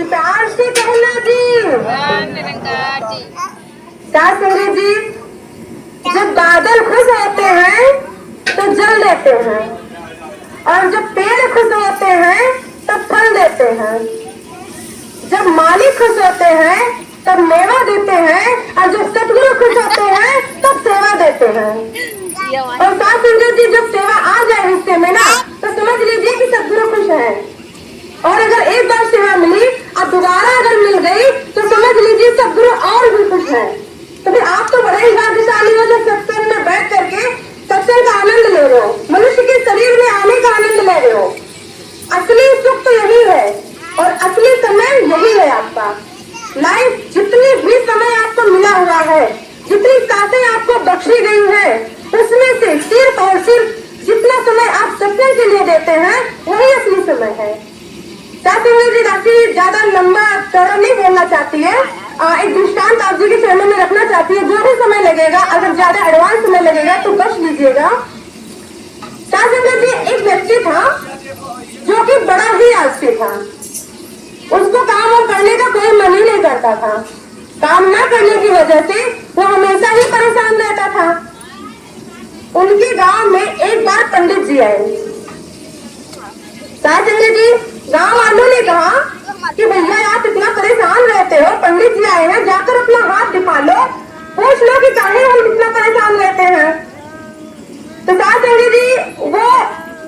जी, प्यार से कहना जी। निरंकार जी। क्या संगे जी, जब बादल खुश होते हैं तो जल देते हैं, और जब पेड़ खुश होते हैं तब फल देते हैं, जब मालिक खुश होते हैं तब मेवा देते हैं, और जब सतगुरु खुश होते हैं तब सेवा देते हैं। और साथ संगत जी, जब सेवा आ जाए हिस्से में ना, तो समझ लीजिए कि सतगुरु खुश है। और अगर एक बार सेवा मिली और दोबारा अगर मिल गई तो समझ लीजिए सतगुरु और भी खुश है। तो फिर आप तो बड़े ही भाग्यशाली हो जो सत्संग में बैठ करके सत्संग का आनंद ले रहे हो, मनुष्य के शरीर में आने का आनंद ले रहे हो। असली सुख तो यही है और असली समय यही है आपका। लाइफ जितनी भी समय आपको मिला हुआ है, जितनी सांसें आपको बख्शी गई है, उसमें से सिर्फ और सिर्फ जितना समय आप सत्संग के लिए देते हैं वही असली समय है। जी राशि ज्यादा लंबा चौड़ा नहीं बोलना चाहती है, एक दृष्टांत आप जी के चरणों में रखना चाहती है। जो भी समय लगेगा, अगर ज्यादा एडवांस समय लगेगा तो बच लीजिएगा। जी एक व्यक्ति था जो कि बड़ा ही आलसी था। उसको काम करने का कोई मन ही नहीं करता था। काम न करने की वजह से वो हमेशा ही परेशान रहता था। उनके गांव में एक बार पंडित जी आए। जी गांव वालों ने कहा कि भैया आप इतना परेशान रहते हो, पंडित जी आए हैं, जाकर अपना हाथ दिखा लो, पूछ लो कि काहे हम इतना परेशान रहते हैं। तो जी वो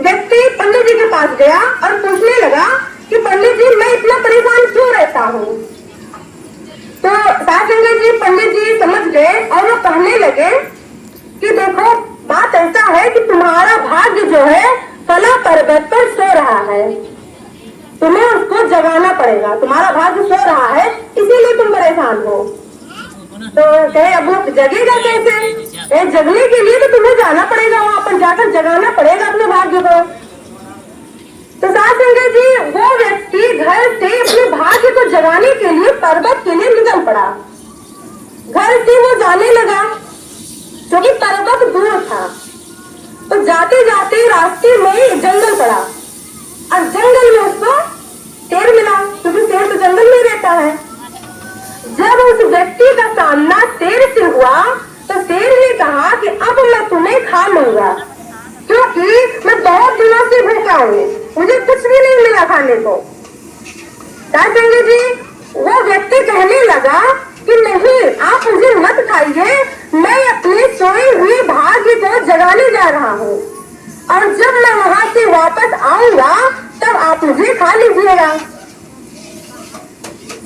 व्यक्ति पंडित जी के पास गया और पूछने लगा कि पंडित जी मैं इतना परेशान क्यों रहता हूँ। तो जी पंडित जी समझ गए और वो कहने लगे कि देखो बात ऐसा है कि तुम्हारा भाग्य जो है फला पर्वत पर सो रहा है, तुम्हें उसको जगाना पड़ेगा। तुम्हारा भाग्य सो रहा है इसीलिए तुम परेशान हो। तो कहे अब वो जगेगा कैसे? जगने के लिए तो तुम्हें जाना पड़ेगा, वहां पर जाकर जगाना पड़ेगा अपने भाग्य को। तो संगत जी वो व्यक्ति घर से अपने भाग्य को जगाने के लिए पर्वत के लिए निकल पड़ा। घर से वो जाने लगा क्योंकि पर्वत दूर था। तो जाते जाते रास्ते में जंगल पड़ा और जंगल में उसको शेर मिला, क्योंकि शेर तो जंगल में रहता है। जब उस व्यक्ति का सामना शेर से हुआ तो शेर ने कहा कि अब मैं तुम्हें खा लूंगा, क्योंकि मैं बहुत दिनों से भूखा हूँ, मुझे कुछ भी नहीं मिला खाने को। संजय जी वो व्यक्ति कहने लगा कि नहीं आप मुझे मत खाइए, मैं अपने सोए हुए भाग्य को जगाने जा रहा हूँ, और जब मैं वहाँ से वापस आऊंगा तब आप मुझे खा लीजिएगा।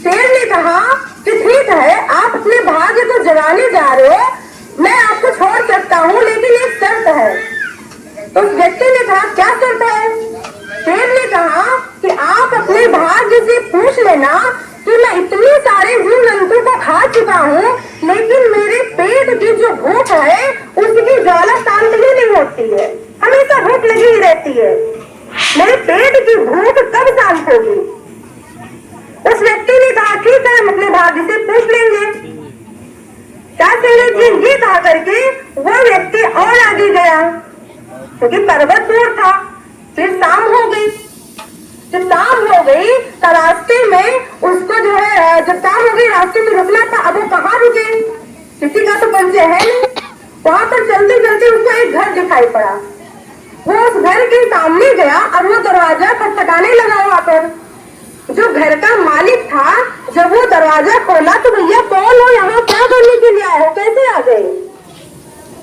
शेर ने कहा कि ठीक है आप अपने भाग्य को जगाने जा रहे हो, मैं आपको छोड़ सकता हूँ, लेकिन एक शर्त है। तो उस व्यक्ति ने कहा क्या शर्त है? शेर ने कहा कि आप अपने भाग्य से पूछ लेना कि मैं इतने सारे जीव जंतु को खा चुका हूँ, लेकिन मेरे पेट की जो भूख है उसकी ज्वाला शांत ही नहीं होती है, हमेशा भूख लगी ही रहती है। मेरे पेट की भूख कब शांत होगी? उस व्यक्ति ने कहा ठीक है हम अपने भाग्य से पूछ लेंगे। ये कहा करके वो व्यक्ति और आगे गया, क्योंकि पर्वत दूर था। फिर शाम हो गई। जब शाम हो गई तो रास्ते में उसको जो है, जब शाम हो गई रास्ते में रुकना था, अब वो कहाँ रुके? किसी का तो परिचय है नहीं। वहां पर चलते चलते उसको एक घर दिखाई पड़ा। वो उस घर के सामने गया और वो दरवाजा खटखटाने लगा। वहां पर जो घर का मालिक था, जब वो दरवाजा खोला तो भैया कौन हो, यहाँ क्या करने के लिए आए हो, कैसे आ गए?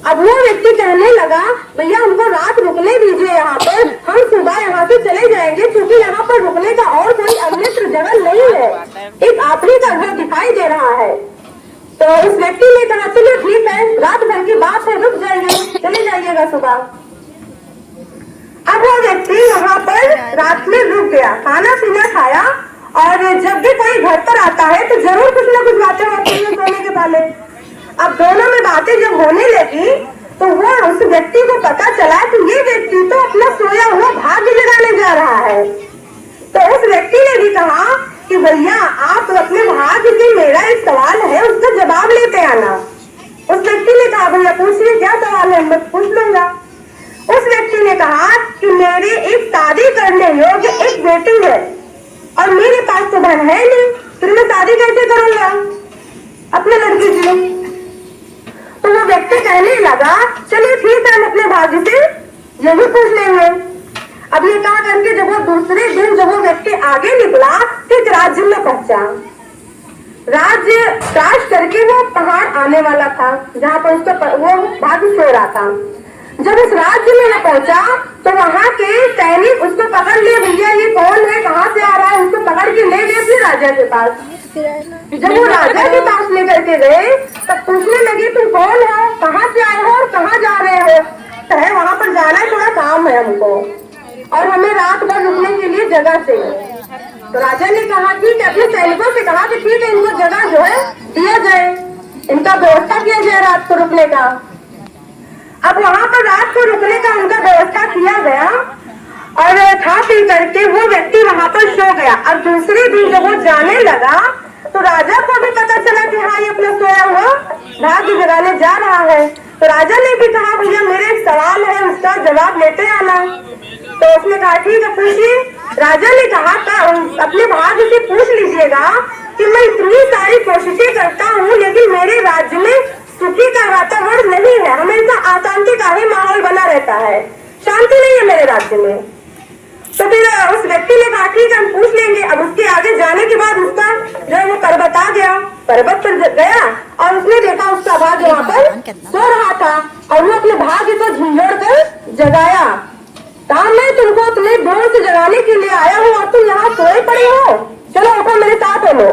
अब वो व्यक्ति कहने लगा भैया हमको रात रुकने दीजिए यहाँ पर, हम सुबह यहाँ से चले जाएंगे, क्योंकि यहाँ पर रुकने का और कोई अन्यत्र जगह नहीं है, एक आखिरी का घर दिखाई दे रहा है। तो उस व्यक्ति ने कहा चलो ठीक है, रात भर की बात है, रुक जाएंगे, चले जाइएगा सुबह। अब वो व्यक्ति वहाँ पर रात में रुक गया, खाना पीना खाया, और जब भी कोई घर पर आता है तो जरूर कुछ न कुछ बातें होती है सोने के पहले। अब दोनों में बातें जब होने लगी तो वो उस व्यक्ति को पता चला कि ये व्यक्ति तो अपना सोया हुआ भाग्य जगाने जा रहा है। तो उस व्यक्ति ने भी कहा कि भैया आप अपने भाग्य से, मेरा एक सवाल है उसका जवाब लेते आना। उस व्यक्ति ने कहा भैया पूछिए क्या सवाल है, मैं पूछ लूंगा। उस व्यक्ति ने कहा कि मेरे एक शादी करने योग्य एक बेटी है और मेरे पास तो धन है नहीं, फिर मैं शादी कैसे करूंगा अपने लड़की की। तो वो व्यक्ति कहने लगा चलिए ठीक है, हम अपने भाग्य से यही पूछ लेंगे। अब ये कहा करके जब वो दूसरे दिन जब वो व्यक्ति आगे निकला तो एक राज्य में पहुंचा। राज्य क्रॉस करके वो पहाड़ आने वाला था जहाँ पर उसका वो भाग्य सो रहा था। जब उस राज्य में वो पहुंचा तो वहाँ के सैनिक उसको पकड़ लिए, भैया ये कौन है, कहाँ से आ रहा है, उसको पकड़ के ले गए फिर राजा के पास। जब वो राजा के पास लेकर के गए तब पूछने लगे तुम कौन हो, कहाँ से आए हो और कहाँ जा रहे हो। कहे वहाँ पर जाना है, थोड़ा काम है हमको और हमें रात भर रुकने के लिए जगह चाहिए। तो राजा ने कहा ठीक है, अपने सैनिकों से कहा कि ठीक है इनको जगह जो है दिया जाए, इनका व्यवस्था किया जाए रात को रुकने का। अब वहाँ पर रात को रुकने का उनका व्यवस्था किया गया और खा पी करके वो व्यक्ति वहाँ पर सो गया। अब दूसरे दिन जब वो जाने लगा तो राजा को भी पता चला कि हाँ ये अपना सोया हुआ भाग्य जगाने जा रहा है। तो राजा ने भी कहा भैया मेरे एक सवाल है, उसका जवाब लेते आना। तो उसने कहा ठीक है पूछिए। राजा ने कहा अपने भाग्य से पूछ लीजिएगा कि मैं इतनी सारी कोशिशें करता हूँ लेकिन मेरे राज्य में सुखी का वातावरण नहीं है, हमेशा अशांति का ही माहौल बना रहता है, शांति नहीं है मेरे राज्य में। तो फिर उस व्यक्ति ने कहा ठीक है हम पूछ लेंगे। अब उसके आगे जाने के बाद उसका जो है वो पर्वत आ गया, पर्वत पर गया और उसने देखा उसका भाग्य वहाँ पर सो रहा था और वो अपने भाग्य को झुंझोड़ कर जगाया। कहा मैं तुमको अपने भोर से जगाने के लिए आया हूँ और तुम यहाँ सोए पड़े हो, चलो उठो मेरे साथ हो।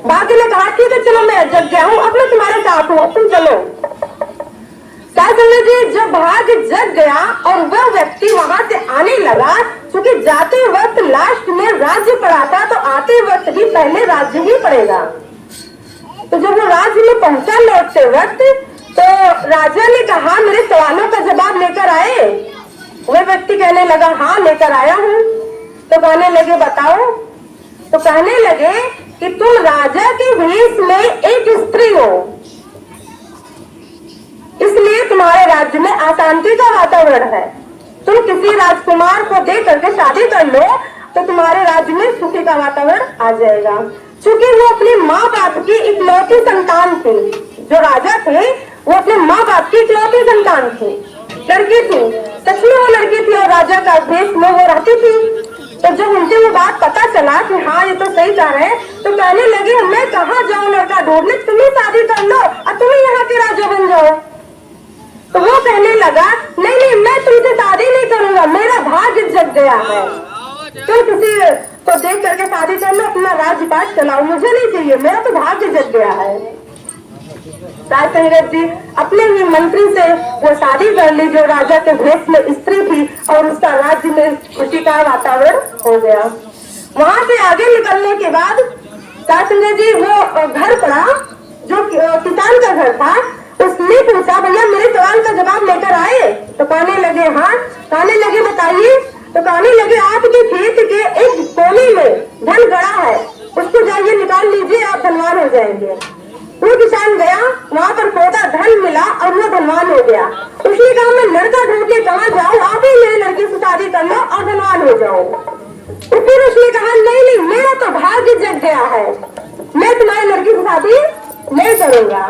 भाग्य ने कहा ठीक है चलो मैं जग गया हूँ, अब मैं तुम्हारे साथ हूँ, तुम चलो। जी जब भाग्य जग गया और वह व्यक्ति वहां से आने लगा, क्योंकि जाते वक्त लास्ट में राज्य पड़ा था तो आते वक्त भी पहले राज्य ही पड़ेगा। तो जब वो राज्य में पहुंचा लौटते वक्त तो राजा ने कहा मेरे सवालों का जवाब लेकर आए। वह व्यक्ति कहने लगा हाँ लेकर आया हूँ। तो कहने लगे बताओ। तो कहने लगे कि तुम राजा के वेश में एक स्त्री हो, इसलिए तुम्हारे राज्य में अशांति का वातावरण है। तुम किसी राजकुमार को दे करके शादी कर लो तो तुम्हारे राज्य में सुखी का वातावरण आ जाएगा। क्योंकि वो अपने माँ बाप की इकलौती संतान थी, जो राजा थे वो अपने माँ बाप की इकलौती संतान थी, लड़की थी, सच में वो लड़की थी और राजा का देश में वो रहती थी। तो जब उनसे वो बात पता चला कि हाँ ये तो सही कह रहे हैं तो कहने लगे मैं कहाँ जाऊँ लड़का ढूंढने, तुम्हें शादी कर लो और तुम्हें यहाँ के राजा बन जाओ। तो वो कहने लगा नहीं नहीं मैं तुमसे शादी नहीं करूंगा, मेरा भाग्य जग गया है, तुम किसी को देख करके शादी कर लो, अपना राज्यपाट चलाओ, मुझे नहीं चाहिए, मेरा तो भाग्य जग गया है। संगत जी अपने ही मंत्री से वो शादी कर ली जो राजा के भेष में स्त्री थी और उसका राज्य में खुशी का वातावरण हो गया। वहां से आगे निकलने के बाद संगत जी वो घर पड़ा जो किसान का घर था। उसने पूछा भैया मेरे सवाल का जवाब लेकर आए। तो कहने लगे हाँ। कहने लगे बताइए। तो कहने लगे आपके खेत के एक कोने में धन गड़ा है, उसको जाइए निकाल लीजिए, आप धनवान हो जाएंगे। वो किसान गया, वहाँ पर खोदा, धन मिला और वो धनवान हो गया। उसने कहा मैं लड़का ढूंढ के कहाँ जाऊँ, आप ही मेरी लड़की से शादी कर लो और धनवान हो जाओ। तो फिर उसने कहा नहीं नहीं मेरा तो भाग्य जग गया है, मैं तुम्हारी लड़की से शादी नहीं करूंगा।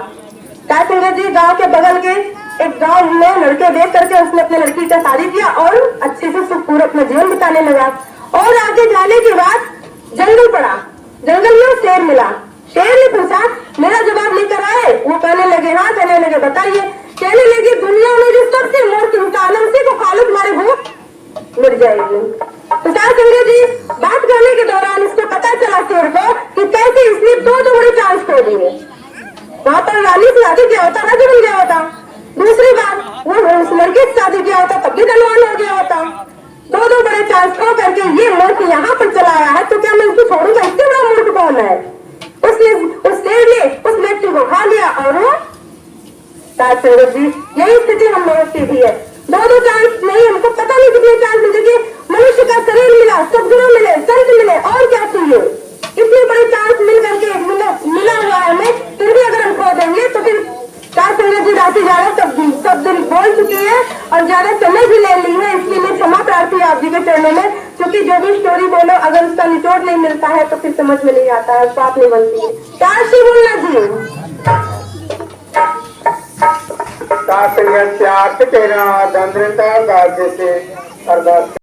संगत जी गांव के बगल के एक गांव में लड़के देख करके उसने अपनी लड़की का शादी किया और अच्छे से सुखपूर्वक अपना जीवन बिताने लगा। और आगे जाने के बाद जंगल पड़ा, जंगल में शेर मिला। शेर ने पूछा मेरा जवाब लेकर आए। वो कहने लगे हाँ। कहने लगे बताइए। कहने लगे दुनिया में जो सबसे मूर्ख इंसान है उसी को खा लो, तुम्हारे भूख मिट जाएगी। तो संगत जी बात करने के दौरान उसको पता चला शेर को कि कैसे इसने दो बड़े चांस खो दिए। वहाँ पर रानी से शादी किया होता, राजा बन गया होता। दूसरी बात वो उस लड़के से शादी किया होता तब भी धनवान हो गया होता। दो बड़े चांस खो करके ये मूर्ख यहाँ पर चला आया है, तो क्या मैं उसको छोड़ूंगा? इससे बड़ा मूर्ख कौन है? उसने उस शेर ने उस व्यक्ति को खा लिया और वो जी यही स्थिति हम लोगों की भी है। दो चांस नहीं, हमको पता नहीं कितने चांस मिले, मनुष्य का शरीर मिला, सदगुरु मिले, संत मिले, और क्या चाहिए? इतने बड़े चांस मिल करके मिला हुआ है हमें, फिर भी अगर हम खो देंगे तो फिर संगत जी राशि ज्यादा सब दिन बोल चुकी है और ज्यादा समय भी ले ली है, इसलिए मैं क्षमा प्रार्थी आप जी के चरणों में, क्योंकि जो भी स्टोरी बोल बोलो, अगर उसका निचोड़ नहीं मिलता है तो फिर समझ में नहीं आता है, बात नहीं बनती है। चार्सी बोलना जी। तात्पर्य त्याग तेरा दंद्रता गाज से अरदास